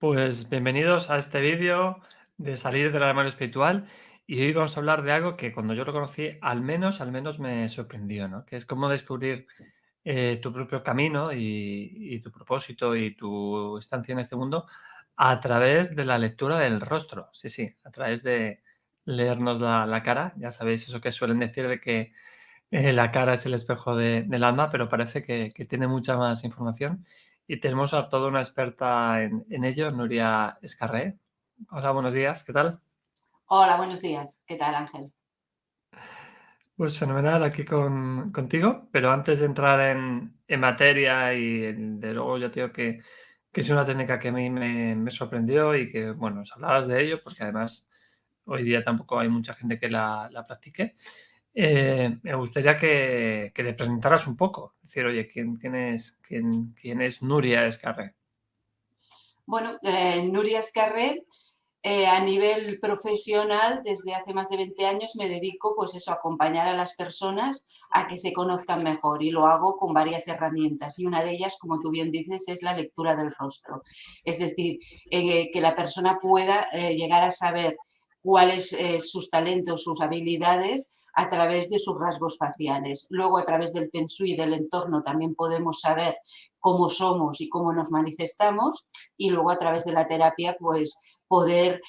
Pues bienvenidos a este vídeo de salir del armario espiritual y hoy vamos a hablar de algo que cuando yo lo conocí al menos me sorprendió, ¿no? Que es cómo descubrir tu propio camino y tu propósito y tu estancia en este mundo a través de la lectura del rostro. Sí, sí, a través de leernos la cara. Ya sabéis eso que suelen decir de que la cara es el espejo del alma, pero parece que tiene mucha más información. Y tenemos a toda una experta en ello, Nuria Escarré. Hola, buenos días, ¿qué tal? Hola, buenos días. ¿Qué tal, Ángel? Pues fenomenal aquí contigo, pero antes de entrar en materia y de luego ya te digo que es una técnica que a mí me sorprendió y que, bueno, nos hablabas de ello, porque además hoy día tampoco hay mucha gente que la practique. Me gustaría que te presentaras un poco. Es decir, oye, ¿quién es Nuria Escarré? Bueno, Nuria Escarré, a nivel profesional, desde hace más de 20 años me dedico, pues eso, a acompañar a las personas a que se conozcan mejor y lo hago con varias herramientas y una de ellas, como tú bien dices, es la lectura del rostro. Es decir, que la persona pueda llegar a saber cuáles sus talentos, sus habilidades a través de sus rasgos faciales. Luego, a través del Feng Shui, del entorno, también podemos saber cómo somos y cómo nos manifestamos y luego a través de la terapia, pues poder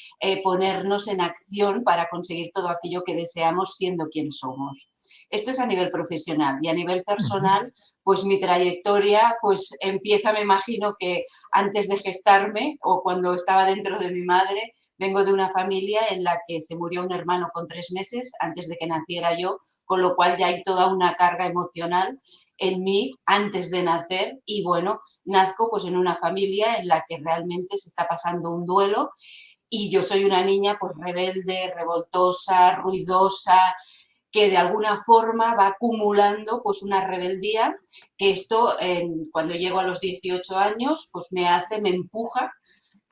ponernos en acción para conseguir todo aquello que deseamos siendo quien somos. Esto es a nivel profesional y a nivel Ujú. personal, pues mi trayectoria pues empieza, me imagino que antes de gestarme o cuando estaba dentro de mi madre. Vengo de una familia en la que se murió un hermano con 3 meses antes de que naciera yo, con lo cual ya hay toda una carga emocional en mí antes de nacer y bueno, nazco pues en una familia en la que realmente se está pasando un duelo y yo soy una niña pues rebelde, revoltosa, ruidosa, que de alguna forma va acumulando pues una rebeldía que esto cuando llego a los 18 años pues me empuja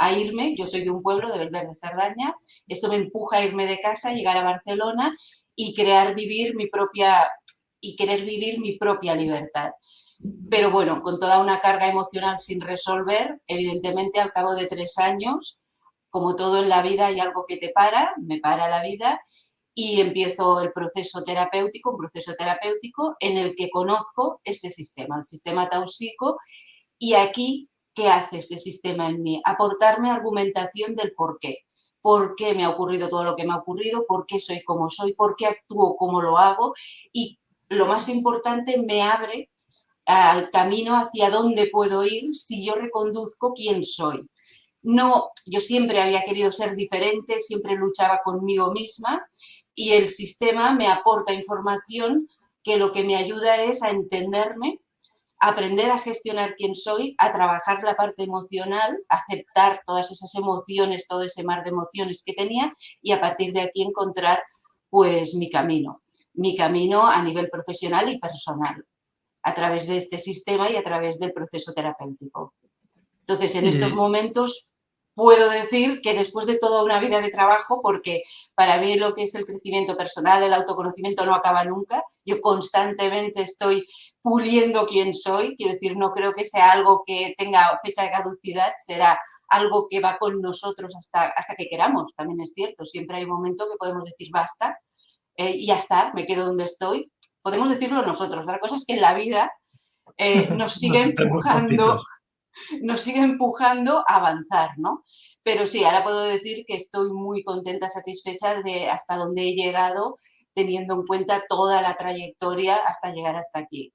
a irme, yo soy de un pueblo de Belver de Cerdaña, esto me empuja a irme de casa, llegar a Barcelona y querer vivir mi propia libertad. Pero bueno, con toda una carga emocional sin resolver, evidentemente al cabo de 3 años, como todo en la vida hay algo que te para, me para la vida y empiezo el proceso terapéutico, un proceso terapéutico en el que conozco este sistema, el sistema tausico, y aquí, ¿qué hace este sistema en mí? Aportarme argumentación del por qué me ha ocurrido todo lo que me ha ocurrido, por qué soy como soy, por qué actúo como lo hago y lo más importante, me abre al camino hacia dónde puedo ir si yo reconduzco quién soy. No, yo siempre había querido ser diferente, siempre luchaba conmigo misma y el sistema me aporta información que lo que me ayuda es a entenderme, a aprender a gestionar quién soy, a trabajar la parte emocional, a aceptar todas esas emociones, todo ese mar de emociones que tenía y a partir de aquí encontrar pues mi camino a nivel profesional y personal a través de este sistema y a través del proceso terapéutico. Entonces, en estos Y momentos puedo decir que después de toda una vida de trabajo, porque para mí lo que es el crecimiento personal, el autoconocimiento no acaba nunca, yo constantemente estoy puliendo quién soy, quiero decir, no creo que sea algo que tenga fecha de caducidad, será algo que va con nosotros hasta que queramos, también es cierto, siempre hay un momento que podemos decir basta y ya está, me quedo donde estoy, podemos decirlo nosotros, otra cosa es que en la vida nos sigue nos damos empujando empujoncitos. nos sigue empujando a avanzar, ¿no? Pero sí, ahora puedo decir que estoy muy contenta, satisfecha de hasta dónde he llegado, teniendo en cuenta toda la trayectoria hasta llegar hasta aquí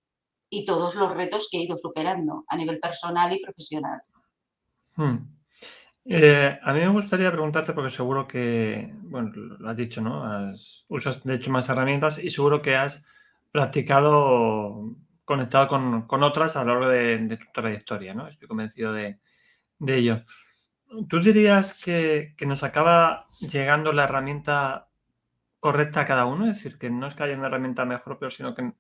y todos los retos que he ido superando a nivel personal y profesional. Mm. A mí me gustaría preguntarte, porque seguro que, bueno, lo has dicho, ¿no? Usas de hecho más herramientas y seguro que has practicado, conectado con otras a lo largo de tu trayectoria, ¿no? Estoy convencido de ello. ¿Tú dirías que nos acaba llegando la herramienta correcta a cada uno? Es decir, que no es que haya una herramienta mejor, pero sino que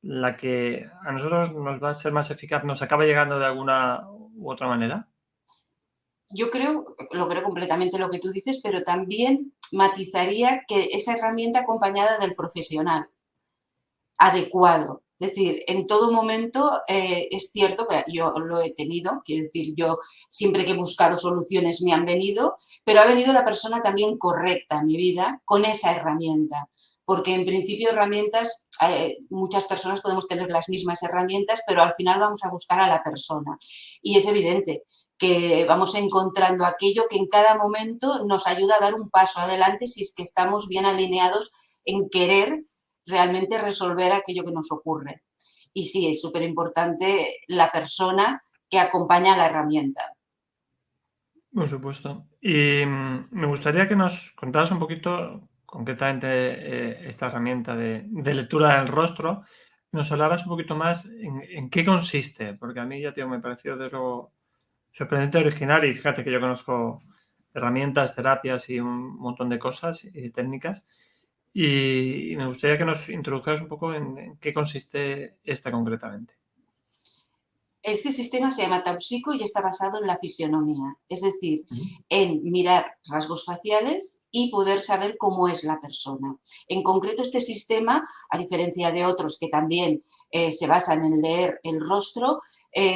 la que a nosotros nos va a ser más eficaz nos acaba llegando de alguna u otra manera. Yo lo creo completamente lo que tú dices, pero también matizaría que esa herramienta acompañada del profesional adecuado. Es decir, en todo momento es cierto que yo lo he tenido, quiero decir, yo siempre que he buscado soluciones me han venido, pero ha venido la persona también correcta a mi vida con esa herramienta. Porque en principio herramientas, muchas personas podemos tener las mismas herramientas, pero al final vamos a buscar a la persona. Y es evidente que vamos encontrando aquello que en cada momento nos ayuda a dar un paso adelante si es que estamos bien alineados en querer realmente resolver aquello que nos ocurre. Y sí, es súper importante la persona que acompaña a la herramienta. Por supuesto. Y me gustaría que nos contaras un poquito concretamente esta herramienta de lectura del rostro, nos hablaras un poquito más en qué consiste, porque a mí ya me pareció de luego sorprendente original y fíjate que yo conozco herramientas, terapias y un montón de cosas y técnicas y me gustaría que nos introdujeras un poco en qué consiste esta concretamente. Este sistema se llama Tauxico y está basado en la fisionomía, es decir, Ujú. en mirar rasgos faciales y poder saber cómo es la persona. En concreto, este sistema, a diferencia de otros que también se basan en leer el rostro,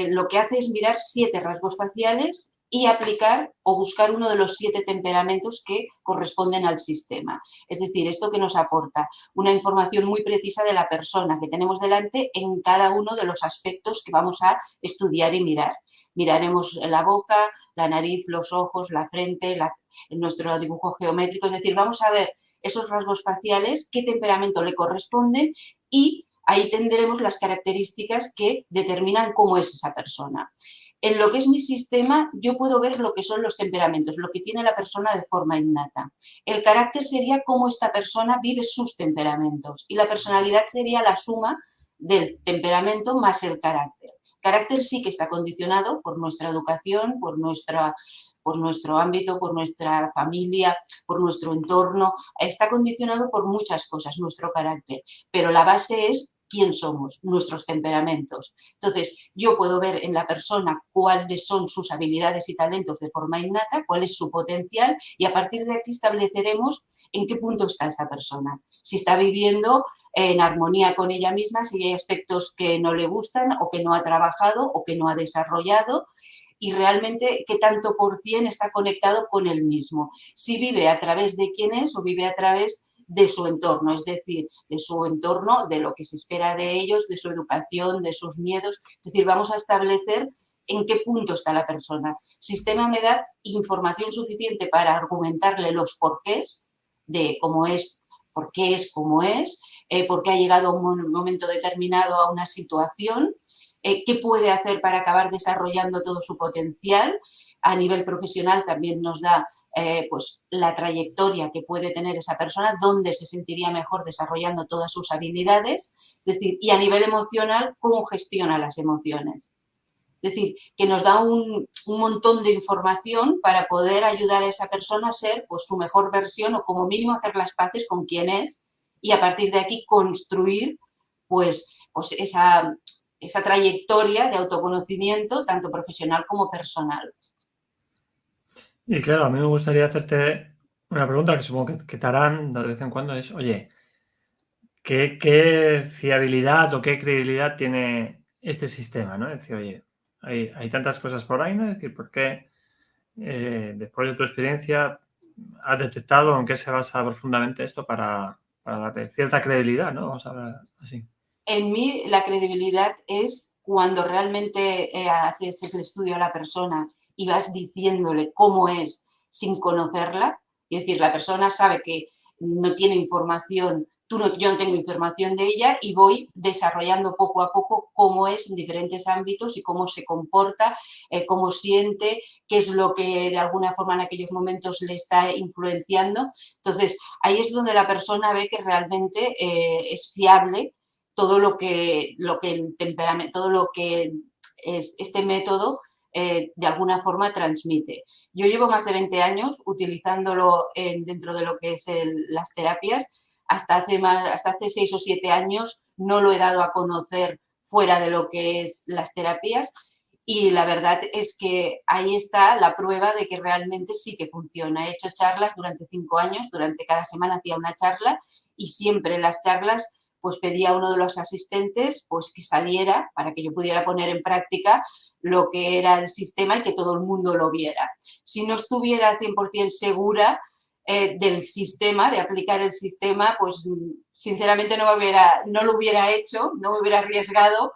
lo que hace es mirar 7 rasgos faciales y aplicar o buscar uno de los 7 temperamentos que corresponden al sistema. Es decir, esto que nos aporta una información muy precisa de la persona que tenemos delante en cada uno de los aspectos que vamos a estudiar y mirar. Miraremos la boca, la nariz, los ojos, la frente, nuestro dibujo geométrico, es decir, vamos a ver esos rasgos faciales, qué temperamento le corresponden y ahí tendremos las características que determinan cómo es esa persona. En lo que es mi sistema, yo puedo ver lo que son los temperamentos, lo que tiene la persona de forma innata. El carácter sería cómo esta persona vive sus temperamentos y la personalidad sería la suma del temperamento más el carácter. Carácter sí que está condicionado por nuestra educación, por nuestro ámbito, por nuestra familia, por nuestro entorno. Está condicionado por muchas cosas nuestro carácter, pero la base es quién somos, nuestros temperamentos. Entonces, yo puedo ver en la persona cuáles son sus habilidades y talentos de forma innata, cuál es su potencial y a partir de aquí estableceremos en qué punto está esa persona. Si está viviendo en armonía con ella misma, si hay aspectos que no le gustan o que no ha trabajado o que no ha desarrollado y realmente qué tanto por cien está conectado con él mismo. Si vive a través de quién es o vive a través de su entorno, es decir, de su entorno, de lo que se espera de ellos, de su educación, de sus miedos. Es decir, vamos a establecer en qué punto está la persona. Sistema me da información suficiente para argumentarle los porqués de cómo es, por qué es como es, por qué ha llegado a un momento determinado a una situación, qué puede hacer para acabar desarrollando todo su potencial. A nivel profesional también nos da pues, la trayectoria que puede tener esa persona, dónde se sentiría mejor desarrollando todas sus habilidades, es decir, y a nivel emocional, cómo gestiona las emociones. Es decir, que nos da un montón de información para poder ayudar a esa persona a ser pues, su mejor versión o como mínimo hacer las paces con quién es y a partir de aquí construir pues esa trayectoria de autoconocimiento tanto profesional como personal. Y claro, a mí me gustaría hacerte una pregunta que supongo que te harán de vez en cuando es, oye, ¿qué fiabilidad o qué credibilidad tiene este sistema? ¿No? Es decir, oye, hay tantas cosas por ahí, ¿no? Es decir, ¿por qué después de tu experiencia has detectado en qué se basa profundamente esto para darle cierta credibilidad, ¿no? Vamos a hablar así. En mí la credibilidad es cuando realmente haces el estudio a la persona y vas diciéndole cómo es sin conocerla. Es decir, la persona sabe que no tiene información, yo no tengo información de ella y voy desarrollando poco a poco cómo es en diferentes ámbitos y cómo se comporta, cómo siente, qué es lo que de alguna forma en aquellos momentos le está influenciando. Entonces, ahí es donde la persona ve que realmente es fiable todo lo que el temperamento, todo lo que es este método de alguna forma transmite. Yo llevo más de 20 años utilizándolo dentro de lo que es las terapias. Hasta hace 6 o 7 años no lo he dado a conocer fuera de lo que es las terapias y la verdad es que ahí está la prueba de que realmente sí que funciona. He hecho charlas durante 5 años, durante cada semana hacía una charla y siempre en las charlas pues pedí a uno de los asistentes pues que saliera para que yo pudiera poner en práctica lo que era el sistema y que todo el mundo lo viera. Si no estuviera 100% segura del sistema, de aplicar el sistema, pues sinceramente no lo hubiera hecho, no me hubiera arriesgado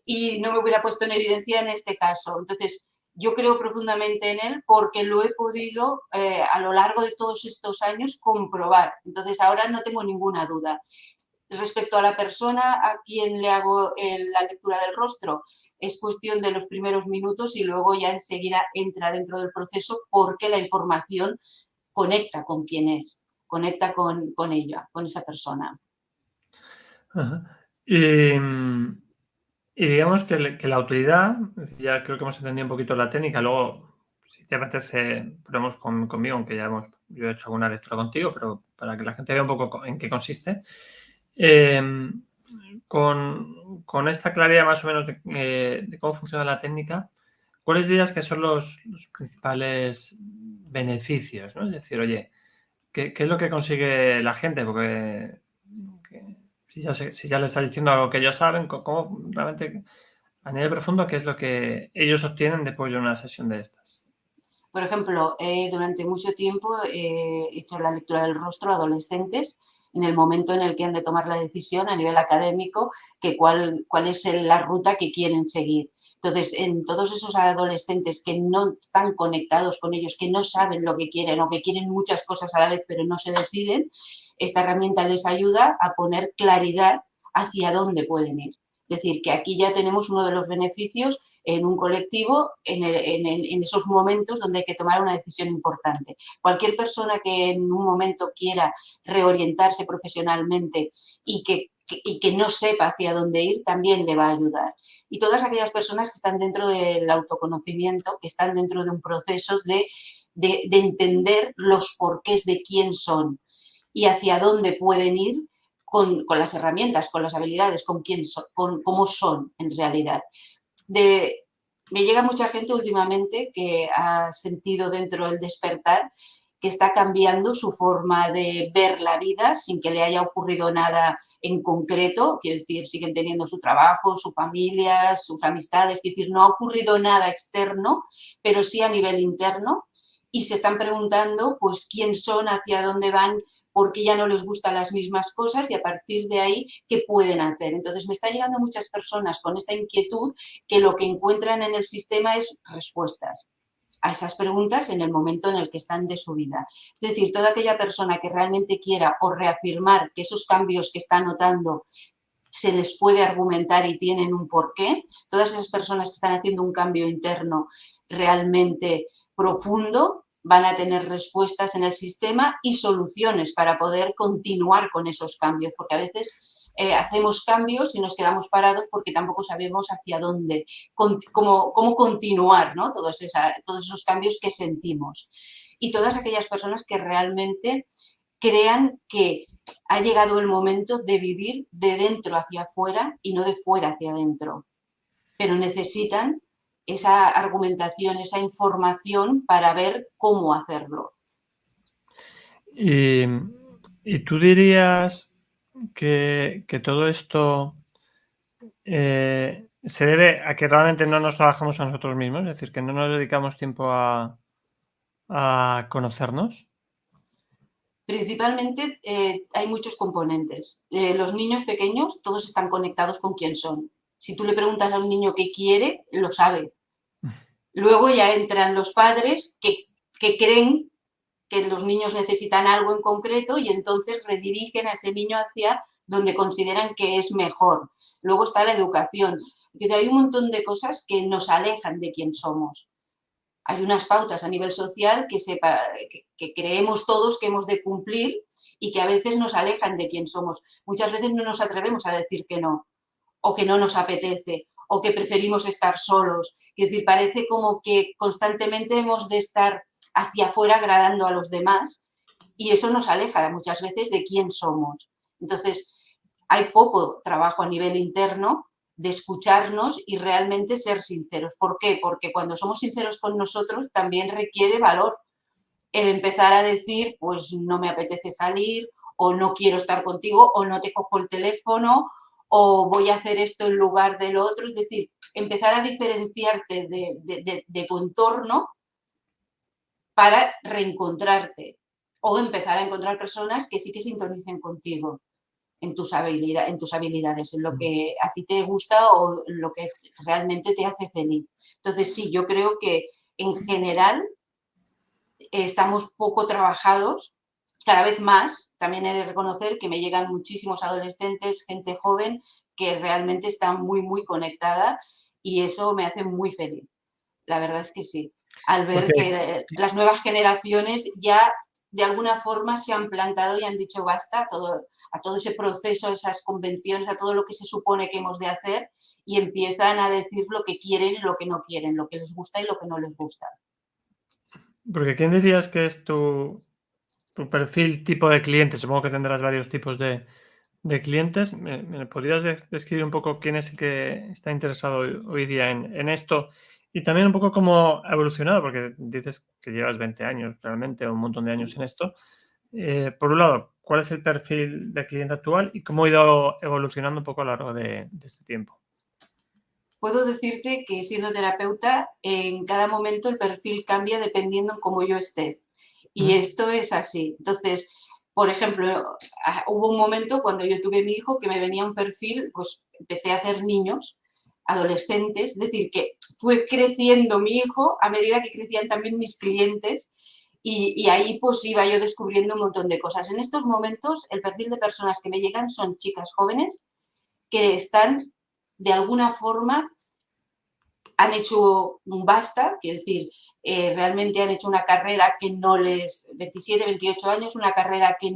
y no me hubiera puesto en evidencia en este caso. Entonces, yo creo profundamente en él porque lo he podido a lo largo de todos estos años comprobar. Entonces, ahora no tengo ninguna duda. Respecto a la persona a quien le hago la lectura del rostro, es cuestión de los primeros minutos y luego ya enseguida entra dentro del proceso porque la información conecta con quien es, conecta con ella, con esa persona. Ajá. Y digamos que la utilidad, ya creo que hemos entendido un poquito la técnica, luego, si te apetece, probemos conmigo, aunque yo he hecho alguna lectura contigo, pero para que la gente vea un poco en qué consiste. Con esta claridad más o menos de cómo funciona la técnica, ¿cuáles dirías que son los principales beneficios, ¿no? Es decir, oye, ¿qué es lo que consigue la gente? Porque si ya les está diciendo algo que ellos saben, ¿cómo realmente, a nivel profundo, qué es lo que ellos obtienen después de una sesión de estas? Por ejemplo, durante mucho tiempo he hecho la lectura del rostro a adolescentes en el momento en el que han de tomar la decisión a nivel académico que cuál es la ruta que quieren seguir. Entonces, en todos esos adolescentes que no están conectados con ellos, que no saben lo que quieren o que quieren muchas cosas a la vez pero no se deciden, esta herramienta les ayuda a poner claridad hacia dónde pueden ir. Es decir, que aquí ya tenemos uno de los beneficios en un colectivo en esos momentos donde hay que tomar una decisión importante. Cualquier persona que en un momento quiera reorientarse profesionalmente y que no sepa hacia dónde ir, también le va a ayudar. Y todas aquellas personas que están dentro del autoconocimiento, que están dentro de un proceso de entender los porqués de quién son y hacia dónde pueden ir con las herramientas, con las habilidades, con cómo son en realidad. Me llega mucha gente últimamente que ha sentido dentro del despertar que está cambiando su forma de ver la vida sin que le haya ocurrido nada en concreto, quiero decir, siguen teniendo su trabajo, su familia, sus amistades, quiero decir, no ha ocurrido nada externo, pero sí a nivel interno y se están preguntando pues quién son, hacia dónde van, por qué ya no les gustan las mismas cosas y a partir de ahí qué pueden hacer. Entonces me está llegando muchas personas con esta inquietud que lo que encuentran en el sistema es respuestas a esas preguntas en el momento en el que están de su vida. Es decir, toda aquella persona que realmente quiera o reafirmar que esos cambios que está notando se les puede argumentar y tienen un porqué, todas esas personas que están haciendo un cambio interno realmente profundo van a tener respuestas en el sistema y soluciones para poder continuar con esos cambios, porque a veces hacemos cambios y nos quedamos parados porque tampoco sabemos hacia dónde, cómo continuar, ¿no? Todos esos cambios que sentimos. Y todas aquellas personas que realmente crean que ha llegado el momento de vivir de dentro hacia afuera y no de fuera hacia adentro. Pero necesitan esa argumentación, esa información para ver cómo hacerlo. Y tú dirías que todo esto se debe a que realmente no nos trabajamos a nosotros mismos, es decir, que no nos dedicamos tiempo a conocernos. Principalmente hay muchos componentes. Los niños pequeños todos están conectados con quién son. Si tú le preguntas a un niño qué quiere, lo sabe. Luego ya entran los padres que creen que los niños necesitan algo en concreto y entonces redirigen a ese niño hacia donde consideran que es mejor. Luego está la educación. Hay un montón de cosas que nos alejan de quién somos. Hay unas pautas a nivel social que creemos todos que hemos de cumplir y que a veces nos alejan de quién somos. Muchas veces no nos atrevemos a decir que no, o que no nos apetece, o que preferimos estar solos. Es decir, parece como que constantemente hemos de estar hacia afuera agradando a los demás y eso nos aleja muchas veces de quién somos. Entonces, hay poco trabajo a nivel interno de escucharnos y realmente ser sinceros. ¿Por qué? Porque cuando somos sinceros con nosotros también requiere valor el empezar a decir, pues no me apetece salir o no quiero estar contigo, o no te cojo el teléfono, o voy a hacer esto en lugar de lo otro. Es decir, empezar a diferenciarte de tu entorno para reencontrarte o empezar a encontrar personas que sí que sintonicen contigo en tus habilidades, en lo que a ti te gusta o en lo que realmente te hace feliz. Entonces, sí, yo creo que en general estamos poco trabajados, cada vez más. También he de reconocer que me llegan muchísimos adolescentes, gente joven, que realmente está muy, muy conectada y eso me hace muy feliz. La verdad es que sí. Al ver Porque que las nuevas generaciones ya de alguna forma se han plantado y han dicho basta a todo ese proceso, a esas convenciones, a todo lo que se supone que hemos de hacer y empiezan a decir lo que quieren y lo que no quieren, lo que les gusta y lo que no les gusta. porque ¿quién dirías que es tu perfil tipo de cliente? Supongo que tendrás varios tipos de clientes. ¿Me podrías describir un poco quién es el que está interesado hoy día en esto? Y también un poco cómo ha evolucionado, porque dices que llevas 20 años realmente, un montón de años en esto. Por un lado, ¿cuál es el perfil de cliente actual y cómo ha ido evolucionando un poco a lo largo de este tiempo? Puedo decirte que siendo terapeuta, en cada momento el perfil cambia dependiendo en cómo yo esté. Y ¿Mm? esto es así. Entonces, por ejemplo, hubo un momento cuando yo tuve mi hijo que me venía un perfil, pues empecé a hacer niños, adolescentes, es decir, que fue creciendo mi hijo a medida que crecían también mis clientes y ahí pues iba yo descubriendo un montón de cosas. En estos momentos el perfil de personas que me llegan son chicas jóvenes que están de alguna forma han hecho un basta, quiero decir, realmente han hecho una carrera que no les, 27, 28 años, una carrera que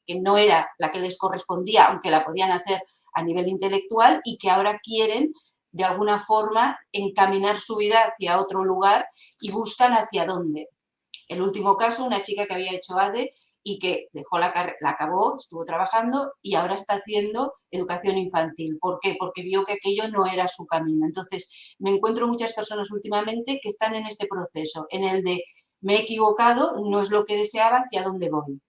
que no era la que les correspondía, aunque la podían hacer a nivel intelectual y que ahora quieren de alguna forma encaminar su vida hacia otro lugar y buscan hacia dónde. El último caso, una chica que había hecho ADE y que dejó la acabó, estuvo trabajando y ahora está haciendo educación infantil. ¿Por qué? Porque vio que aquello no era su camino. Entonces, me encuentro muchas personas últimamente que están en este proceso, en el de me he equivocado, no es lo que deseaba, hacia dónde voy.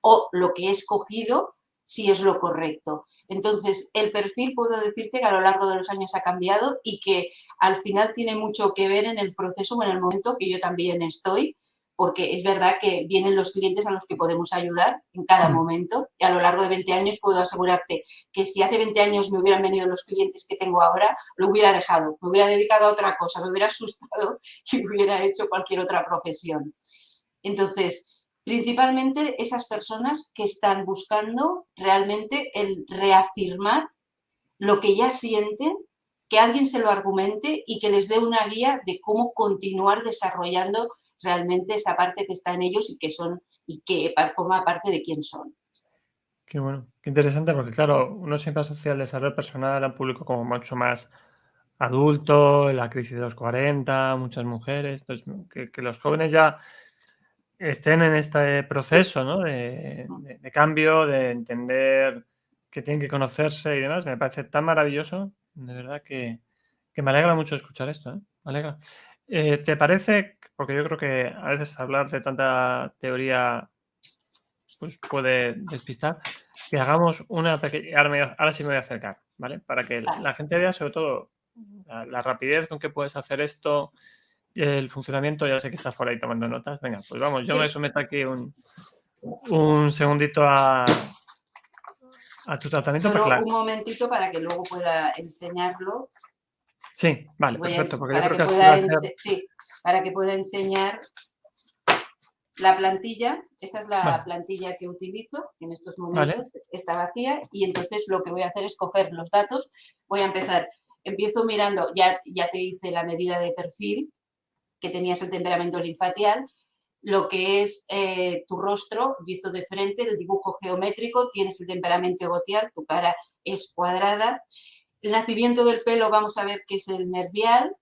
O lo que he escogido, si es lo correcto. Entonces, el perfil puedo decirte que a lo largo de los años ha cambiado y que al final tiene mucho que ver en el proceso o en el momento que yo también estoy, porque es verdad que vienen los clientes a los que podemos ayudar en cada Mm. momento. Y a lo largo de 20 años puedo asegurarte que si hace 20 años me hubieran venido los clientes que tengo ahora, lo hubiera dejado, me hubiera dedicado a otra cosa, me hubiera asustado y hubiera hecho cualquier otra profesión. Entonces, principalmente esas personas que están buscando realmente el reafirmar lo que ya sienten, que alguien se lo argumente y que les dé una guía de cómo continuar desarrollando realmente esa parte que está en ellos y que son y que forma parte de quién son. Qué bueno, qué interesante, porque claro, uno siempre asocia el desarrollo personal al público como mucho más adulto, la crisis de los 40, muchas mujeres, entonces, que los jóvenes ya estén en este Sí. proceso, ¿no? De cambio, de entender que tienen que conocerse y demás, me parece tan maravilloso, de verdad que me alegra mucho escuchar esto, ¿eh? Me alegra. ¿Te parece? Porque yo creo que a veces hablar de tanta teoría pues puede despistar, que hagamos una pequeña. Ahora sí me voy a acercar, ¿vale? Para que Vale, la gente vea sobre todo la rapidez con que puedes hacer esto, el funcionamiento. Ya sé que estás por ahí tomando notas. Venga, pues vamos, yo me sí, someto aquí un segundito a tu tratamiento, porque solo un momentito para que luego pueda enseñarlo. sí, vale, perfecto, porque yo Para creo que que así va pueda, a ser. sí, para que pueda enseñar la plantilla. Esta es la Vale, plantilla que utilizo en estos vale, momentos, está vacía y entonces lo que voy a hacer es coger los datos. Voy a empezar, empiezo mirando, ya te hice la medida de perfil, que tenías el temperamento linfatial, lo que es tu rostro visto de frente, el dibujo geométrico, tienes el temperamento egotial, tu cara es cuadrada. El nacimiento del pelo vamos a ver que es el nervial.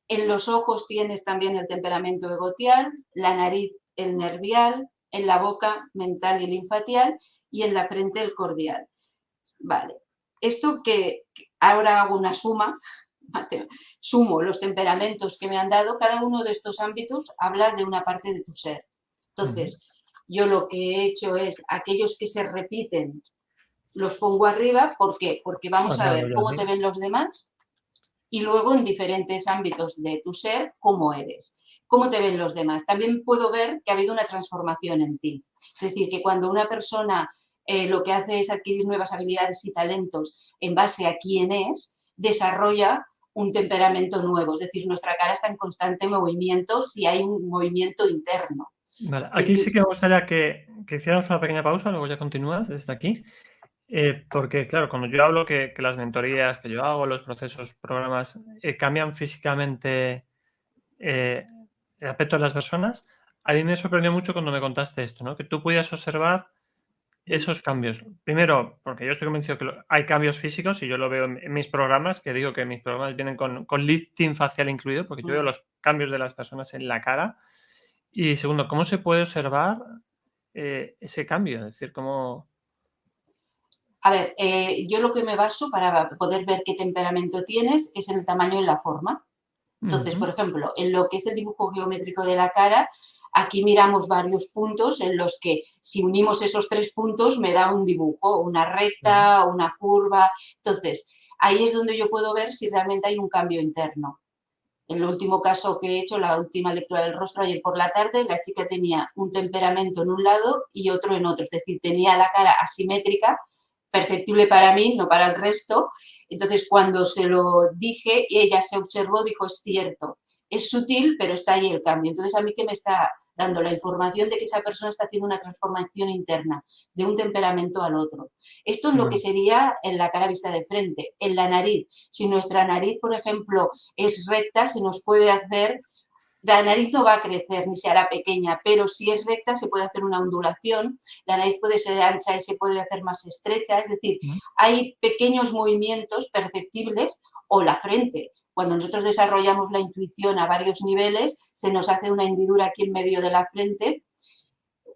En los ojos tienes también el temperamento egotial, la nariz el nervial, en la boca mental y linfatial y en la frente el cordial. Vale. Esto que ahora hago una suma, sumo los temperamentos que me han dado, cada uno de estos ámbitos habla de una parte de tu ser. ujú, Entonces, yo lo que he hecho es aquellos que se repiten los pongo arriba. ¿Por qué? Porque vamos a ver cómo te ven los demás y luego en diferentes ámbitos de tu ser, cómo eres. ¿Cómo te ven los demás? También puedo ver que ha habido una transformación en ti. Es decir, que cuando una persona lo que hace es adquirir nuevas habilidades y talentos en base a quién es, desarrolla un temperamento nuevo. Es decir, nuestra cara está en constante movimiento si hay un movimiento interno. Vale, aquí sí que me gustaría que hiciéramos una pequeña pausa, luego ya continúas desde aquí. Porque, claro, cuando yo hablo que las mentorías que yo hago, los procesos, programas, cambian físicamente el aspecto de las personas, a mí me sorprendió mucho cuando me contaste esto, ¿no? Que tú podías observar esos cambios. Primero, porque yo estoy convencido que hay cambios físicos y yo lo veo en mis programas, que digo que mis programas vienen con lifting facial incluido, porque yo veo los cambios de las personas en la cara. Y segundo, ¿cómo se puede observar ese cambio? Es decir, cómo... A ver, yo lo que me baso para poder ver qué temperamento tienes es en el tamaño y la forma. Entonces, por ejemplo, en lo que es el dibujo geométrico de la cara, aquí miramos varios puntos en los que si unimos esos 3 puntos me da un dibujo, una recta, una curva. Entonces, ahí es donde yo puedo ver si realmente hay un cambio interno. En el último caso que he hecho, la última lectura del rostro ayer por la tarde, la chica tenía un temperamento en un lado y otro en otro. Es decir, tenía la cara asimétrica, perceptible para mí, no para el resto. Entonces, cuando se lo dije, ella se observó, dijo, es cierto, es sutil, pero está ahí el cambio. Entonces, a mí que me está dando la información de que esa persona está haciendo una transformación interna de un temperamento al otro. Esto es lo que sería en la cara vista de frente. En la nariz, si nuestra nariz, por ejemplo, es recta, se nos puede hacer... La nariz no va a crecer ni se hará pequeña, pero si es recta se puede hacer una ondulación, la nariz puede ser ancha y se puede hacer más estrecha, es decir, hay pequeños movimientos perceptibles, o la frente. Cuando nosotros desarrollamos la intuición a varios niveles, se nos hace una hendidura aquí en medio de la frente,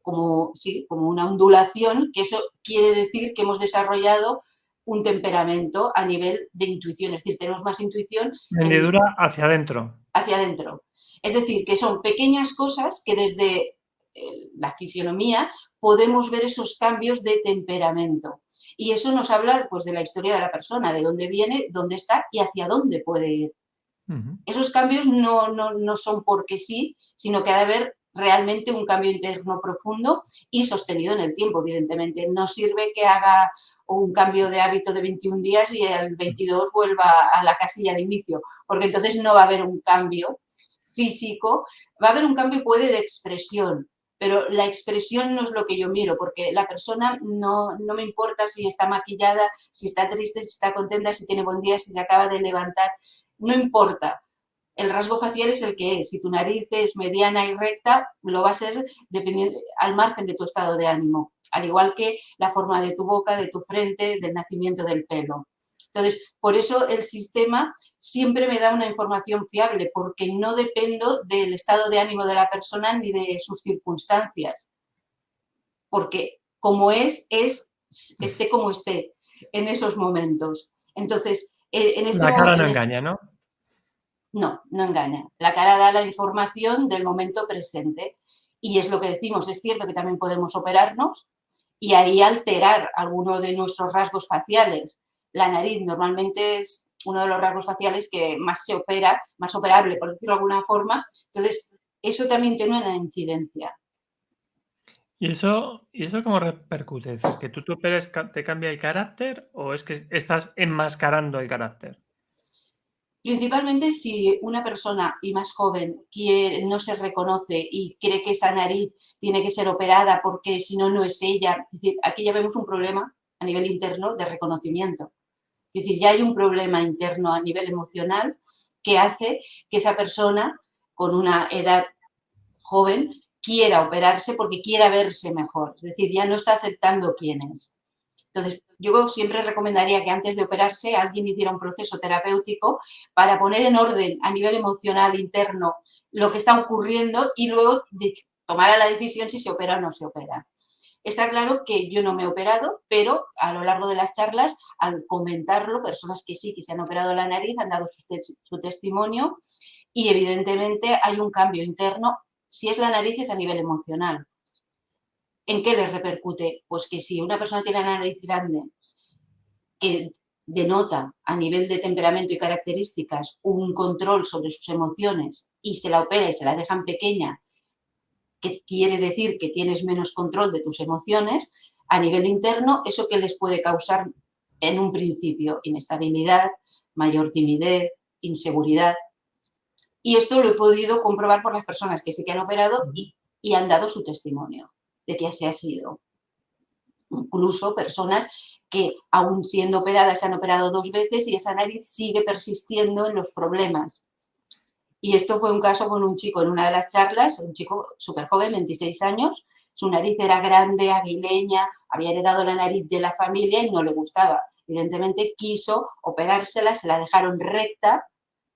como, sí, como una ondulación, que eso quiere decir que hemos desarrollado un temperamento a nivel de intuición, es decir, tenemos más intuición. Hendidura hacia adentro. Hacia adentro. Es decir, que son pequeñas cosas que desde la fisionomía podemos ver esos cambios de temperamento. Y eso nos habla pues, de la historia de la persona, de dónde viene, dónde está y hacia dónde puede ir. Esos cambios no son porque sí, sino que ha de haber realmente un cambio interno profundo y sostenido en el tiempo, evidentemente. No sirve que haga un cambio de hábito de 21 días y el 22 vuelva a la casilla de inicio, porque entonces no va a haber un cambio físico, va a haber un cambio puede de expresión, pero la expresión no es lo que yo miro, porque la persona no me importa si está maquillada, si está triste, si está contenta, si tiene buen día, si se acaba de levantar, no importa. El rasgo facial es el que es. Si tu nariz es mediana y recta, lo va a ser dependiendo, al margen de tu estado de ánimo, al igual que la forma de tu boca, de tu frente, del nacimiento del pelo. Entonces, por eso el sistema siempre me da una información fiable, porque no dependo del estado de ánimo de la persona ni de sus circunstancias. Porque como esté como esté en esos momentos. Entonces, en este La cara no momento... engaña, ¿no? No, no engaña. La cara da la información del momento presente. Y es lo que decimos, es cierto que también podemos operarnos y ahí alterar alguno de nuestros rasgos faciales. La nariz normalmente es uno de los rasgos faciales que más se opera, más operable, por decirlo de alguna forma. Entonces, eso también tiene una incidencia. ¿Y eso cómo repercute? Es decir, ¿que tú te operes te cambia el carácter o es que estás enmascarando el carácter? Principalmente si una persona, y más joven, no se reconoce y cree que esa nariz tiene que ser operada porque si no, no es ella. Es decir, aquí ya vemos un problema a nivel interno de reconocimiento. Es decir, ya hay un problema interno a nivel emocional que hace que esa persona con una edad joven quiera operarse porque quiera verse mejor. Es decir, ya no está aceptando quién es. Entonces, yo siempre recomendaría que antes de operarse alguien hiciera un proceso terapéutico para poner en orden a nivel emocional interno lo que está ocurriendo y luego tomara la decisión si se opera o no se opera. Está claro que yo no me he operado, pero a lo largo de las charlas, al comentarlo, personas que sí, que se han operado la nariz, han dado su testimonio y evidentemente hay un cambio interno. Si es la nariz es a nivel emocional. ¿En qué les repercute? Pues que si una persona tiene la nariz grande, que denota a nivel de temperamento y características un control sobre sus emociones y se la opera y se la dejan pequeña, que quiere decir que tienes menos control de tus emociones, a nivel interno, ¿eso que les puede causar en un principio? Inestabilidad, mayor timidez, inseguridad. Y esto lo he podido comprobar por las personas que sí que han operado y han dado su testimonio de que así ha sido. Incluso personas que, aún siendo operadas, se han operado 2 veces y esa nariz sigue persistiendo en los problemas. Y esto fue un caso con un chico en una de las charlas, un chico súper joven, 26 años, su nariz era grande, aguileña, había heredado la nariz de la familia y no le gustaba. Evidentemente quiso operársela, se la dejaron recta,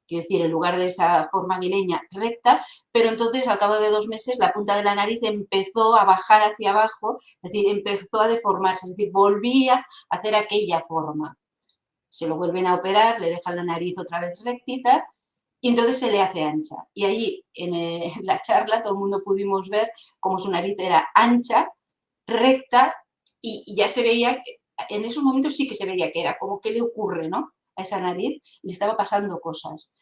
quiero decir, en lugar de esa forma aguileña, recta, pero entonces al cabo de 2 meses la punta de la nariz empezó a bajar hacia abajo, es decir, empezó a deformarse, es decir, volvía a hacer aquella forma. Se lo vuelven a operar, le dejan la nariz otra vez rectita y entonces se le hace ancha. Y ahí en la charla todo el mundo pudimos ver cómo su nariz era ancha, recta y ya se veía, en esos momentos sí que se veía que era como qué le ocurre, ¿no? A esa nariz, le estaba pasando cosas.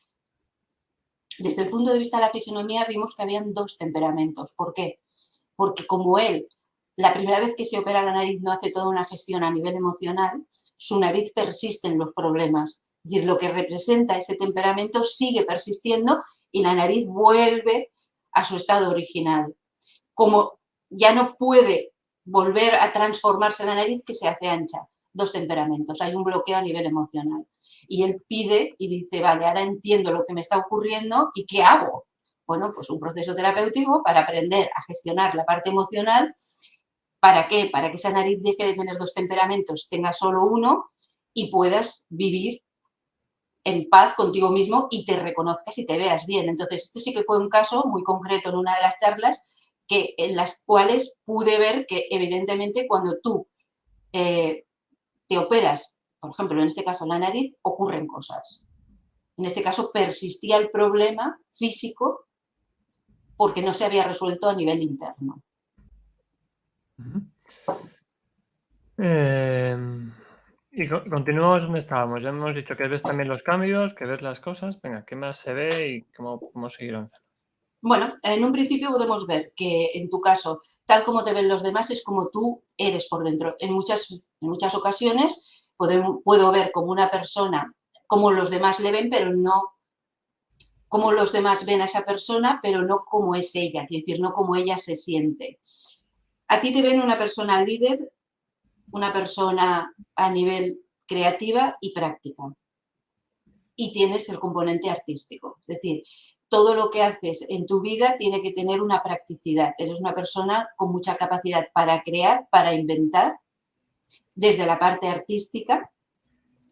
Desde el punto de vista de la fisonomía vimos que habían 2 temperamentos. ¿Por qué? Porque como él, la primera vez que se opera la nariz no hace toda una gestión a nivel emocional, su nariz persiste en los problemas. Es decir, lo que representa ese temperamento sigue persistiendo y la nariz vuelve a su estado original. Como ya no puede volver a transformarse la nariz, que se hace ancha. 2 temperamentos, hay un bloqueo a nivel emocional. Y él pide y dice, vale, ahora entiendo lo que me está ocurriendo y ¿qué hago? Bueno, pues un proceso terapéutico para aprender a gestionar la parte emocional. ¿Para qué? Para que esa nariz deje de tener 2 temperamentos, tenga solo uno y puedas vivir en paz contigo mismo y te reconozcas y te veas bien. Entonces, esto sí que fue un caso muy concreto en una de las charlas en las cuales pude ver que evidentemente cuando tú te operas, por ejemplo, en este caso la nariz, ocurren cosas. En este caso persistía el problema físico porque no se había resuelto a nivel interno. Y continuamos donde estábamos. Ya hemos dicho que ves también los cambios, que ves las cosas. Venga, ¿qué más se ve y cómo seguir avanzando? Bueno, en un principio podemos ver que en tu caso, tal como te ven los demás, es como tú eres por dentro. En muchas ocasiones puedo ver como una persona, como los demás le ven, pero no como los demás ven a esa persona, pero no como es ella, es decir, no como ella se siente. A ti te ven una persona líder, una persona a nivel creativa y práctica. Y tienes el componente artístico, es decir, todo lo que haces en tu vida tiene que tener una practicidad. Eres una persona con mucha capacidad para crear, para inventar, desde la parte artística,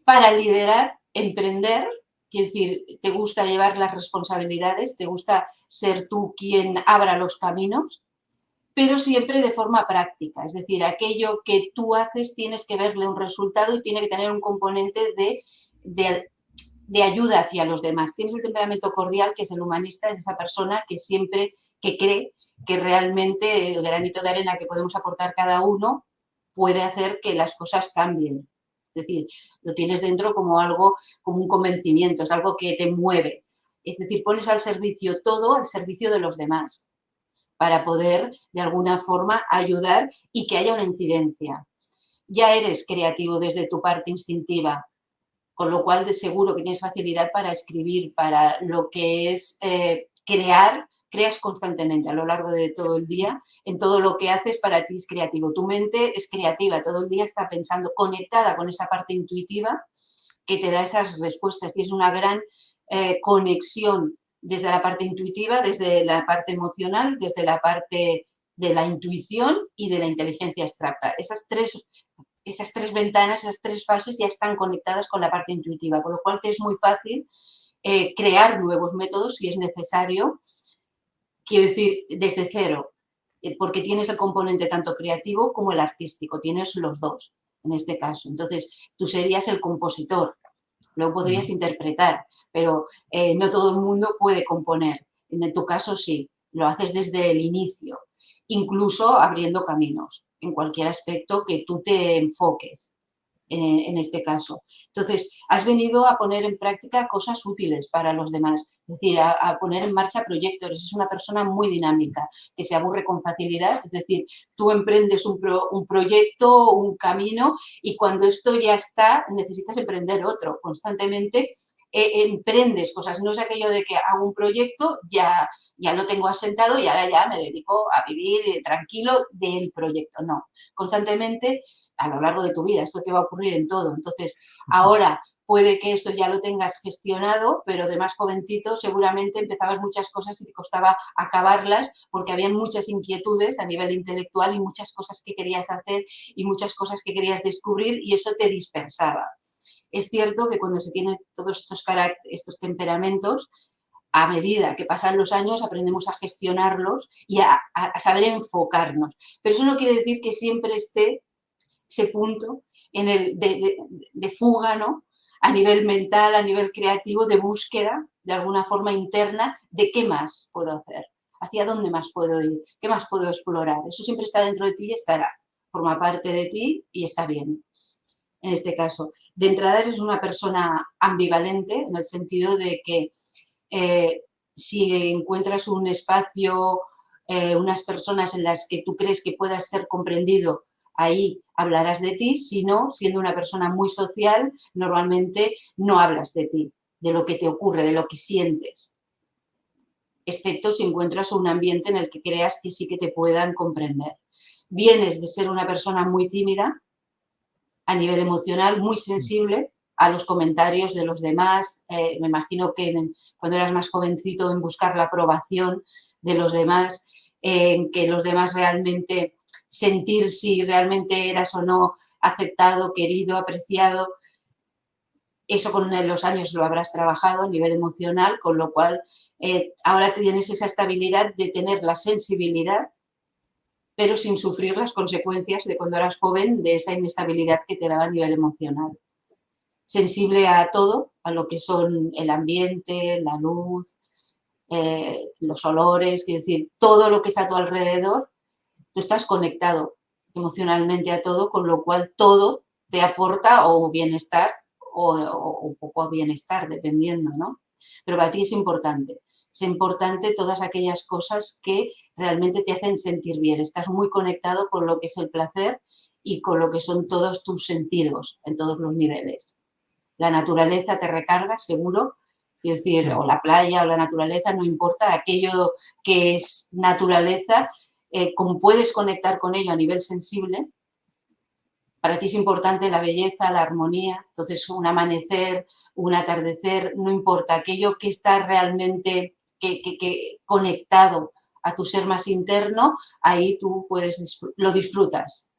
para liderar, emprender, es decir, te gusta llevar las responsabilidades, te gusta ser tú quien abra los caminos, pero siempre de forma práctica. Es decir, aquello que tú haces tienes que verle un resultado y tiene que tener un componente de ayuda hacia los demás. Tienes el temperamento cordial, que es el humanista, es esa persona que siempre que cree que realmente el granito de arena que podemos aportar cada uno puede hacer que las cosas cambien. Es decir, lo tienes dentro como algo, como un convencimiento, es algo que te mueve. Es decir, pones al servicio todo, al servicio de los demás, para poder de alguna forma ayudar y que haya una incidencia. Ya eres creativo desde tu parte instintiva, con lo cual de seguro que tienes facilidad para escribir, para lo que es creas constantemente a lo largo de todo el día, en todo lo que haces para ti es creativo. Tu mente es creativa, todo el día está pensando, conectada con esa parte intuitiva que te da esas respuestas y es una gran conexión desde la parte intuitiva, desde la parte emocional, desde la parte de la intuición y de la inteligencia abstracta. Esas tres ventanas, esas 3 fases ya están conectadas con la parte intuitiva, con lo cual te es muy fácil crear nuevos métodos si es necesario, quiero decir, desde cero, porque tienes el componente tanto creativo como el artístico, tienes los dos en este caso. Entonces, tú serías el compositor, luego podrías interpretar, pero no todo el mundo puede componer. En tu caso sí, lo haces desde el inicio. incluso abriendo caminos en cualquier aspecto que tú te enfoques en este caso. Entonces, has venido a poner en práctica cosas útiles para los demás, es decir, a poner en marcha proyectos. Es una persona muy dinámica, que se aburre con facilidad, es decir, tú emprendes un proyecto, un camino, y cuando esto ya está, necesitas emprender otro. Constantemente emprendes cosas, no es aquello de que hago un proyecto, ya lo tengo asentado y ahora ya me dedico a vivir tranquilo del proyecto. No, constantemente a lo largo de tu vida, esto te va a ocurrir en todo. Entonces, ahora puede que eso ya lo tengas gestionado, pero de más jovencito seguramente empezabas muchas cosas y te costaba acabarlas porque había muchas inquietudes a nivel intelectual y muchas cosas que querías hacer y muchas cosas que querías descubrir y eso te dispersaba. Es cierto que cuando se tienen todos estos temperamentos, a medida que pasan los años aprendemos a gestionarlos y a saber enfocarnos. Pero eso no quiere decir que siempre esté ese punto en el de fuga, ¿no? A nivel mental, a nivel creativo, de búsqueda, de alguna forma interna, de qué más puedo hacer, hacia dónde más puedo ir, qué más puedo explorar. Eso siempre está dentro de ti y estará, forma parte de ti y está bien. En este caso, de entrada eres una persona ambivalente en el sentido de que si encuentras un espacio, unas personas en las que tú crees que puedas ser comprendido, ahí hablarás de ti. Si no, siendo una persona muy social, normalmente no hablas de ti, de lo que te ocurre, de lo que sientes, excepto si encuentras un ambiente en el que creas que sí que te puedan comprender. Vienes de ser una persona muy tímida a nivel emocional, muy sensible a los comentarios de los demás. Me imagino que cuando eras más jovencito, en buscar la aprobación de los demás, en que los demás realmente sentir si realmente eras o no aceptado, querido, apreciado. Eso con los años lo habrás trabajado a nivel emocional, con lo cual ahora tienes esa estabilidad de tener la sensibilidad, pero sin sufrir las consecuencias de cuando eras joven, de esa inestabilidad que te daba a nivel emocional. Sensible a todo, a lo que son el ambiente, la luz, los olores, es decir, todo lo que está a tu alrededor, tú estás conectado emocionalmente a todo, con lo cual todo te aporta o bienestar o poco bienestar, dependiendo, ¿no? Pero para ti es importante todas aquellas cosas que realmente te hacen sentir bien. Estás muy conectado con lo que es el placer y con lo que son todos tus sentidos en todos los niveles. La naturaleza te recarga, seguro, es decir, o la playa o la naturaleza, no importa, aquello que es naturaleza, como puedes conectar con ello a nivel sensible, para ti es importante la belleza, la armonía. Entonces, un amanecer, un atardecer, no importa, aquello que está realmente conectado a tu ser más interno, ahí tú lo disfrutas.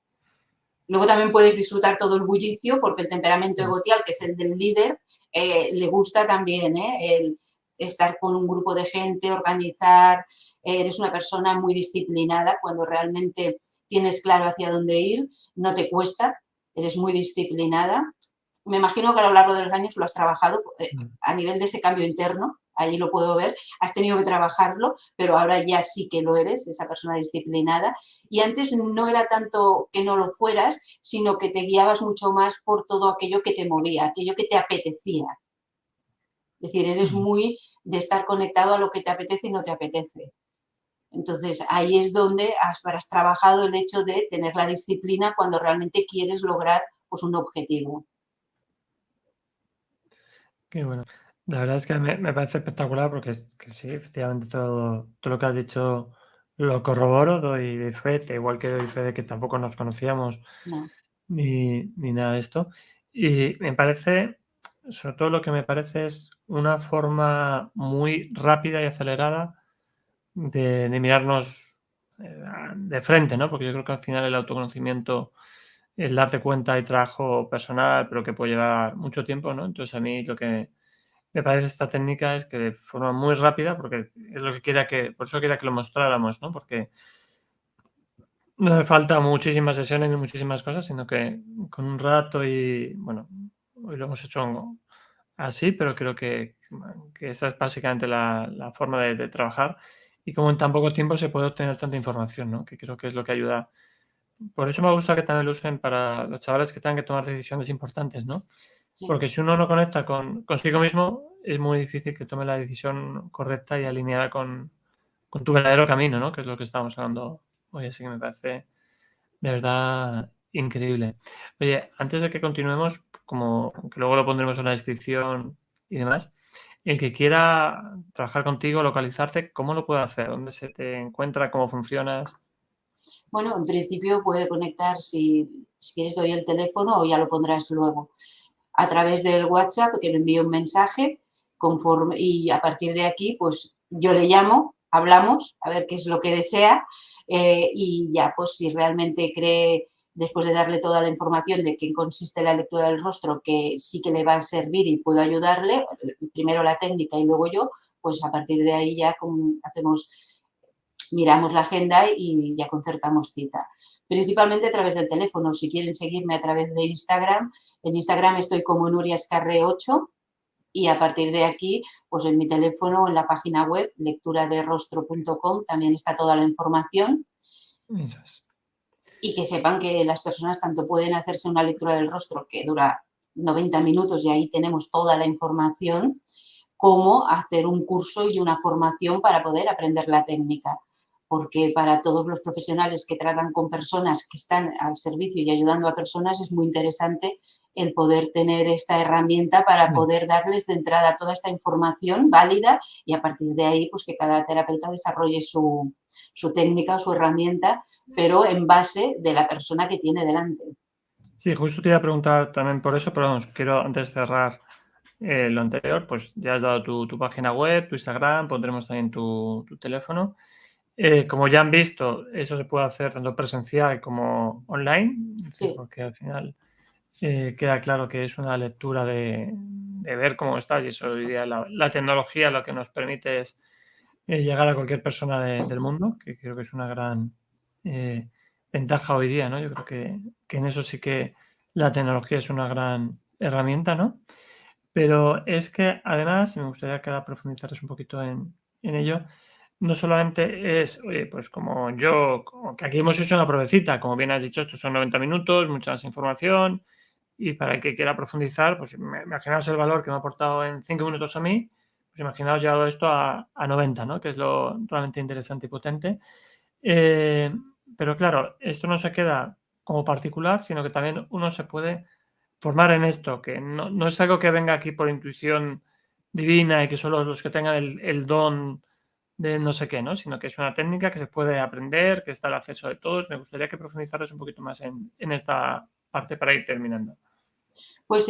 Luego también puedes disfrutar todo el bullicio, porque el temperamento egotial, que es el del líder, le gusta también el estar con un grupo de gente, organizar. Eres una persona muy disciplinada cuando realmente tienes claro hacia dónde ir, no te cuesta, eres muy disciplinada. Me imagino que a lo largo de los años lo has trabajado a nivel de ese cambio interno, ahí lo puedo ver, has tenido que trabajarlo, pero ahora ya sí que lo eres, esa persona disciplinada. Y antes no era tanto que no lo fueras, sino que te guiabas mucho más por todo aquello que te movía, aquello que te apetecía. Es decir, eres muy de estar conectado a lo que te apetece y no te apetece. Entonces, ahí es donde habrás trabajado el hecho de tener la disciplina cuando realmente quieres lograr pues, un objetivo. Qué bueno. La verdad es que me parece espectacular porque que sí, efectivamente todo lo que has dicho lo corroboro, doy fe, igual que doy fe de que tampoco nos conocíamos No. ni nada de esto. Y me parece, sobre todo lo que me parece es una forma muy rápida y acelerada de mirarnos de frente, ¿no? Porque yo creo que al final el autoconocimiento, el darte cuenta hay trabajo personal, pero que puede llevar mucho tiempo, ¿no? Entonces a mí lo que me parece esta técnica es que de forma muy rápida, porque es lo que por eso quería que lo mostráramos, ¿no? Porque no hace falta muchísimas sesiones ni muchísimas cosas, sino que con un rato y, bueno, hoy lo hemos hecho así, pero creo que esta es básicamente la forma de trabajar. y cómo en tan poco tiempo se puede obtener tanta información, ¿no? Que creo que es lo que ayuda. Por eso me gusta que también lo usen para los chavales que tengan que tomar decisiones importantes, ¿no? Sí. Porque si uno no conecta consigo mismo, es muy difícil que tome la decisión correcta y alineada con tu verdadero camino, ¿no? Que es lo que estábamos hablando hoy, así que me parece de verdad increíble. Oye, antes de que continuemos, como que luego lo pondremos en la descripción y demás, el que quiera trabajar contigo, localizarte, ¿cómo lo puede hacer? ¿Dónde se te encuentra? ¿Cómo funcionas? Bueno, en principio puede conectar, si quieres doy el teléfono o ya lo pondrás luego, a través del WhatsApp, que me envíe un mensaje conforme, y a partir de aquí, pues yo le llamo, hablamos, a ver qué es lo que desea, y ya pues si realmente cree, después de darle toda la información de qué consiste la lectura del rostro, que sí que le va a servir y puedo ayudarle, primero la técnica y luego yo, pues a partir de ahí ya hacemos, miramos la agenda y ya concertamos cita. Principalmente a través del teléfono. Si quieren seguirme a través de Instagram, en Instagram estoy como Nuria Escarre 8 y a partir de aquí, pues en mi teléfono, en la página web, lecturaderrostro.com, también está toda la información Eso es. y que sepan que las personas tanto pueden hacerse una lectura del rostro que dura 90 minutos y ahí tenemos toda la información, como hacer un curso y una formación para poder aprender la técnica. Porque para todos los profesionales que tratan con personas que están al servicio y ayudando a personas es muy interesante el poder tener esta herramienta para Mm. poder darles de entrada toda esta información válida y a partir de ahí pues que cada terapeuta desarrolle su técnica o su herramienta, pero en base de la persona que tiene delante. Sí, justo te iba a preguntar también por eso, pero vamos, quiero antes de cerrar lo anterior, pues ya has dado tu página web, tu Instagram, pondremos también tu teléfono. Como ya han visto, eso se puede hacer tanto presencial como online, que Sí, porque al final queda claro que es una lectura de ver cómo estás y eso hoy día la tecnología lo que nos permite es llegar a cualquier persona del mundo, que creo que es una gran eh, ventaja hoy día, ¿no? Yo creo que en eso sí que la tecnología es una gran herramienta, ¿no? Pero es que además, y me gustaría que ahora profundizaras un poquito en ello, no solamente es, oye, pues como yo, como que aquí hemos hecho una pruebecita, como bien has dicho, estos son 90 minutos, mucha más información, y para el que quiera profundizar, pues imaginaos el valor que me ha aportado en 5 minutos a mí, pues imaginaos llevado esto a 90, ¿no? Que es lo realmente interesante y potente. Eh, pero claro, esto no se queda como particular, sino que también uno se puede formar en esto, que no es algo que venga aquí por intuición divina y que solo los que tengan el don de no sé qué, ¿no? Sino que es una técnica que se puede aprender, que está al acceso de todos. Me gustaría que profundizaras un poquito más en esta parte para ir terminando. pues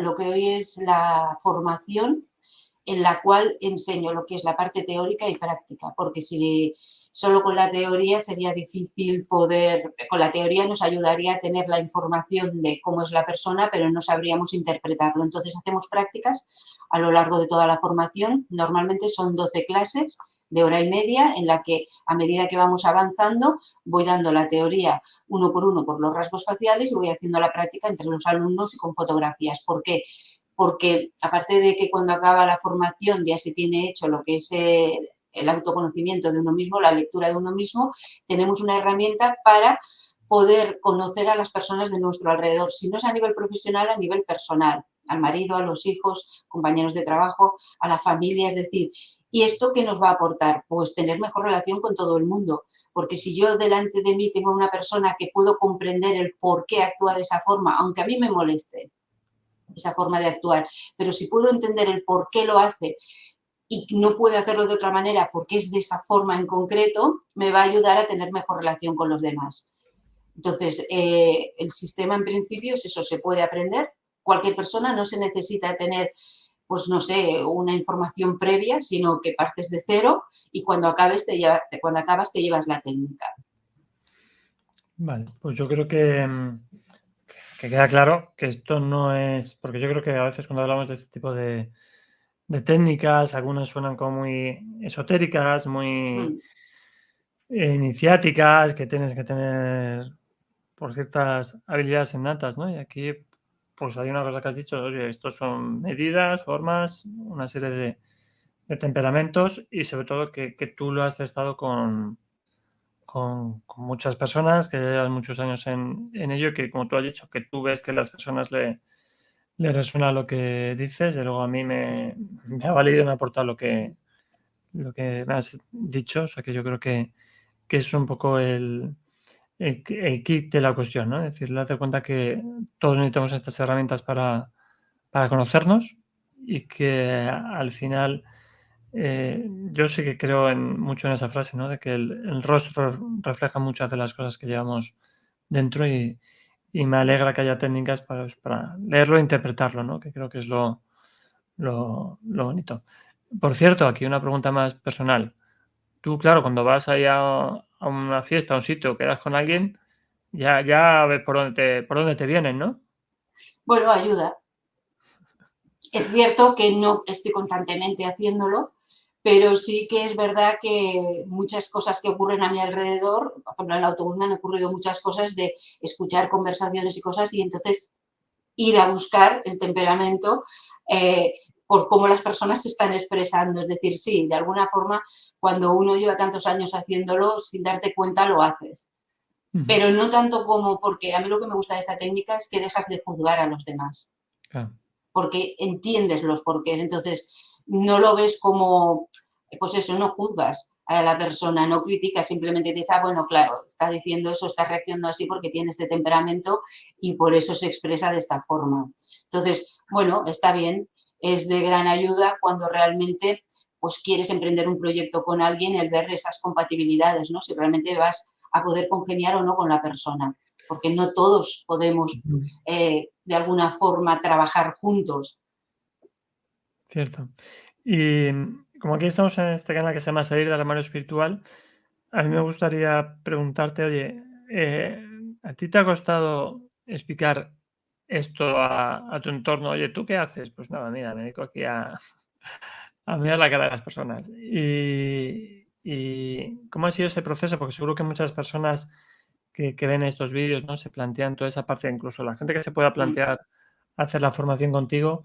lo que doy es la formación en la cual enseño lo que es la parte teórica y práctica, porque si solo con la teoría sería difícil poder, con la teoría nos ayudaría a tener la información de cómo es la persona, pero no sabríamos interpretarlo. Entonces hacemos prácticas a lo largo de toda la formación, normalmente son 12 clases de hora y media, en la que a medida que vamos avanzando voy dando la teoría uno por los rasgos faciales y voy haciendo la práctica entre los alumnos y con fotografías. ¿Por qué? Porque aparte de que cuando acaba la formación ya se tiene hecho lo que es el autoconocimiento de uno mismo, la lectura de uno mismo, tenemos una herramienta para poder conocer a las personas de nuestro alrededor, si no es a nivel profesional, a nivel personal, al marido, a los hijos, compañeros de trabajo, a la familia, es decir, ¿y esto qué nos va a aportar? Pues tener mejor relación con todo el mundo, porque si yo delante de mí tengo una persona que puedo comprender el por qué actúa de esa forma, aunque a mí me moleste, esa forma de actuar. Pero si puedo entender el por qué lo hace y no puede hacerlo de otra manera porque es de esa forma en concreto, me va a ayudar a tener mejor relación con los demás. Entonces, el sistema en principio es eso, se puede aprender. Cualquier persona no se necesita tener, pues no sé, una información previa, sino que partes de cero y cuando acabas te llevas la técnica. Vale, pues yo creo que queda claro que esto no es, porque yo creo que a veces cuando hablamos de este tipo de técnicas, algunas suenan como muy esotéricas, muy Mm, iniciáticas, que tienes que tener por ciertas habilidades innatas, ¿no? Y aquí, pues hay una cosa que has dicho, oye, estos son medidas, formas, una serie de temperamentos y sobre todo que tú lo has estado con muchas personas, que llevas muchos años en ello y que, como tú has dicho, que tú ves que a las personas le resuena lo que dices y luego a mí me ha valido y me ha aportado lo que me has dicho. O sea que yo creo que es un poco el kit de la cuestión, ¿no? Es decir, date cuenta que todos necesitamos estas herramientas para conocernos y que al final yo sí que creo mucho en esa frase, ¿no? De que el rostro refleja muchas de las cosas que llevamos dentro y me alegra que haya técnicas para leerlo e interpretarlo, ¿no? Que creo que es lo bonito. Por cierto, aquí una pregunta más personal. Tú, claro, cuando vas ahí a una fiesta, a un sitio, quedas con alguien, ya ves por dónde te vienen, ¿no? Bueno, ayuda. Es cierto que no estoy constantemente haciéndolo, pero sí que es verdad que muchas cosas que ocurren a mi alrededor, por ejemplo, en el autobús me han ocurrido muchas cosas de escuchar conversaciones y cosas y entonces ir a buscar el temperamento por cómo las personas se están expresando. Es decir, sí, de alguna forma, cuando uno lleva tantos años haciéndolo, sin darte cuenta lo haces. Ujú, Pero no tanto como porque a mí lo que me gusta de esta técnica es que dejas de juzgar a los demás claro. porque entiendes los porqués. Entonces, no lo ves como, pues eso, no juzgas a la persona, no criticas, simplemente dices, ah, bueno, claro, está diciendo eso, está reaccionando así porque tiene este temperamento y por eso se expresa de esta forma. Entonces, bueno, está bien, es de gran ayuda cuando realmente pues quieres emprender un proyecto con alguien, el ver esas compatibilidades, ¿no? Si realmente vas a poder congeniar o no con la persona, porque no todos podemos Ujú. de alguna forma trabajar juntos. Cierto. Y como aquí estamos en este canal que se llama Salir del armario espiritual, a mí me gustaría preguntarte, oye, eh, ¿a ti te ha costado explicar esto a tu entorno? Oye, ¿tú qué haces? Pues nada, mira, me dedico aquí a mirar la cara de las personas. ¿Y cómo ha sido ese proceso? Porque seguro que muchas personas que ven estos vídeos, ¿no? Se plantean toda esa parte, incluso la gente que se pueda Mm, plantear hacer la formación contigo,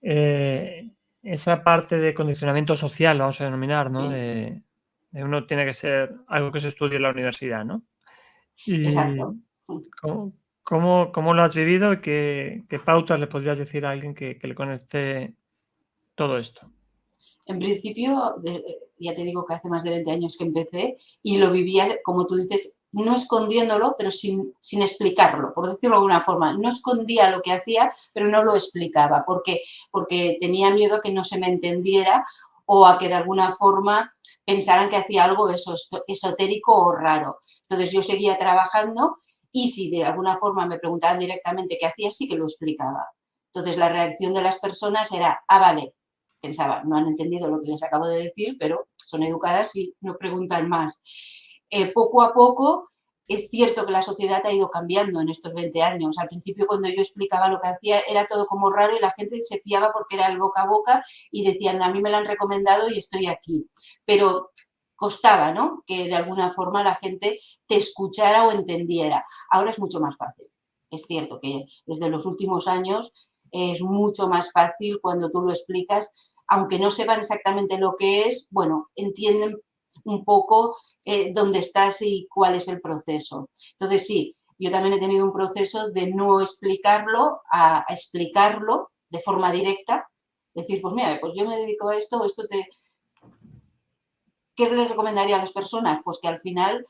esa parte de condicionamiento social, vamos a denominar, ¿no? sí, De uno tiene que ser algo que se estudie en la universidad, ¿no? exacto. Y ¿cómo lo has vivido y qué pautas le podrías decir a alguien que le conecte todo esto? En principio, ya te digo que hace más de 20 años que empecé y lo vivía, como tú dices, no escondiéndolo, pero sin explicarlo, por decirlo de alguna forma. No escondía lo que hacía, pero no lo explicaba. ¿Por qué? Porque tenía miedo a que no se me entendiera o a que de alguna forma pensaran que hacía algo esotérico o raro. Entonces yo seguía trabajando y si de alguna forma me preguntaban directamente qué hacía, sí que lo explicaba. Entonces la reacción de las personas era, ah, vale, pensaba, no han entendido lo que les acabo de decir, pero son educadas y no preguntan más. Poco a poco, es cierto que la sociedad ha ido cambiando en estos 20 años. Al principio, cuando yo explicaba lo que hacía, era todo como raro y la gente se fiaba porque era el boca a boca y decían, a mí me lo han recomendado y estoy aquí. Pero costaba, ¿no? Que de alguna forma la gente te escuchara o entendiera. Ahora es mucho más fácil. Es cierto que desde los últimos años es mucho más fácil cuando tú lo explicas, aunque no sepan exactamente lo que es, bueno, entienden un poco dónde estás y cuál es el proceso. Entonces, sí, yo también he tenido un proceso de no explicarlo a explicarlo de forma directa, decir, pues mira, pues yo me dedico a esto, ¿qué les recomendaría a las personas? Pues que al final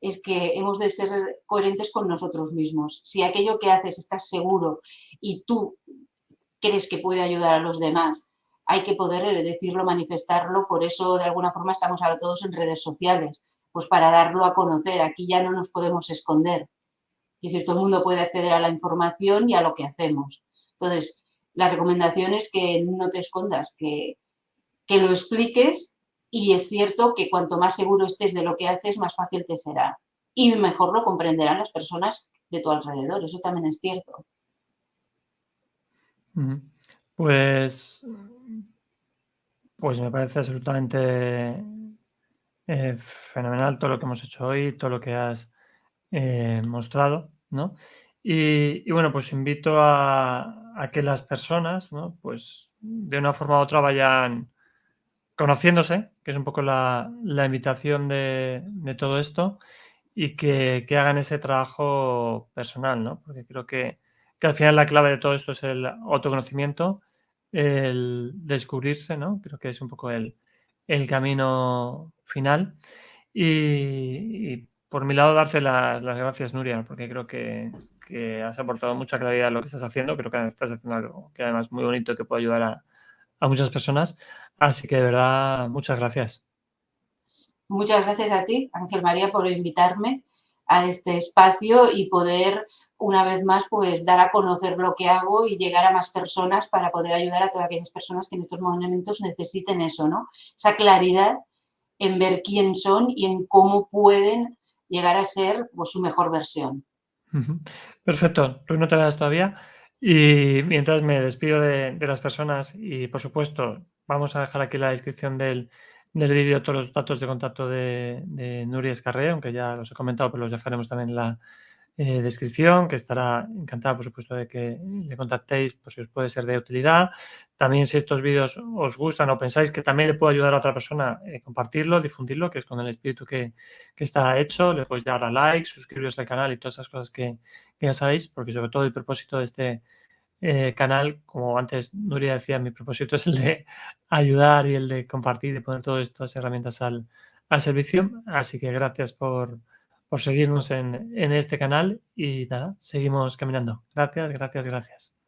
es que hemos de ser coherentes con nosotros mismos. Si aquello que haces estás seguro y tú crees que puede ayudar a los demás, hay que poder decirlo, manifestarlo. Por eso, de alguna forma, estamos ahora todos en redes sociales, pues para darlo a conocer. Aquí ya no nos podemos esconder. Es decir, todo el mundo puede acceder a la información y a lo que hacemos. Entonces, la recomendación es que no te escondas, que lo expliques y es cierto que cuanto más seguro estés de lo que haces, más fácil te será. Y mejor lo comprenderán las personas de tu alrededor. Eso también es cierto. Ujú. Pues, pues me parece absolutamente fenomenal todo lo que hemos hecho hoy, todo lo que has mostrado, ¿no? Y bueno, pues invito a que las personas, ¿no? Pues de una forma u otra vayan. conociéndose, que es un poco la invitación de todo esto, y que hagan ese trabajo personal, ¿no? Porque creo que al final la clave de todo esto es el autoconocimiento, el descubrirse, ¿no? Creo que es un poco el camino final. Y por mi lado, darte las gracias, Nuria, porque creo que has aportado mucha claridad a lo que estás haciendo. Creo que estás haciendo algo que además es muy bonito, que puede ayudar a muchas personas. Así que de verdad, muchas gracias. Muchas gracias a ti, Ángel María, por invitarme a este espacio y poder, una vez más, pues dar a conocer lo que hago y llegar a más personas para poder ayudar a todas aquellas personas que en estos momentos necesiten eso, ¿no? Esa claridad en ver quién son y en cómo pueden llegar a ser, pues, su mejor versión. Perfecto, pues no te vayas todavía. Y mientras me despido de las personas y, por supuesto, vamos a dejar aquí en la descripción del vídeo todos los datos de contacto de Nuria Escarré, aunque ya los he comentado, pero los dejaremos también en la descripción, que estará encantada, por supuesto, de que le contactéis por si os puede ser de utilidad. También, si estos vídeos os gustan o pensáis que también le puede ayudar a otra persona, compartirlo, difundirlo, que es con el espíritu que está hecho. Le podéis dar a like, suscribiros al canal y todas esas cosas que ya sabéis, porque sobre todo el propósito de este canal, como antes Nuria decía, mi propósito es el de ayudar y el de compartir y poner todas estas herramientas al servicio. Así que gracias por seguirnos en este canal y nada, seguimos caminando. Gracias, gracias, gracias.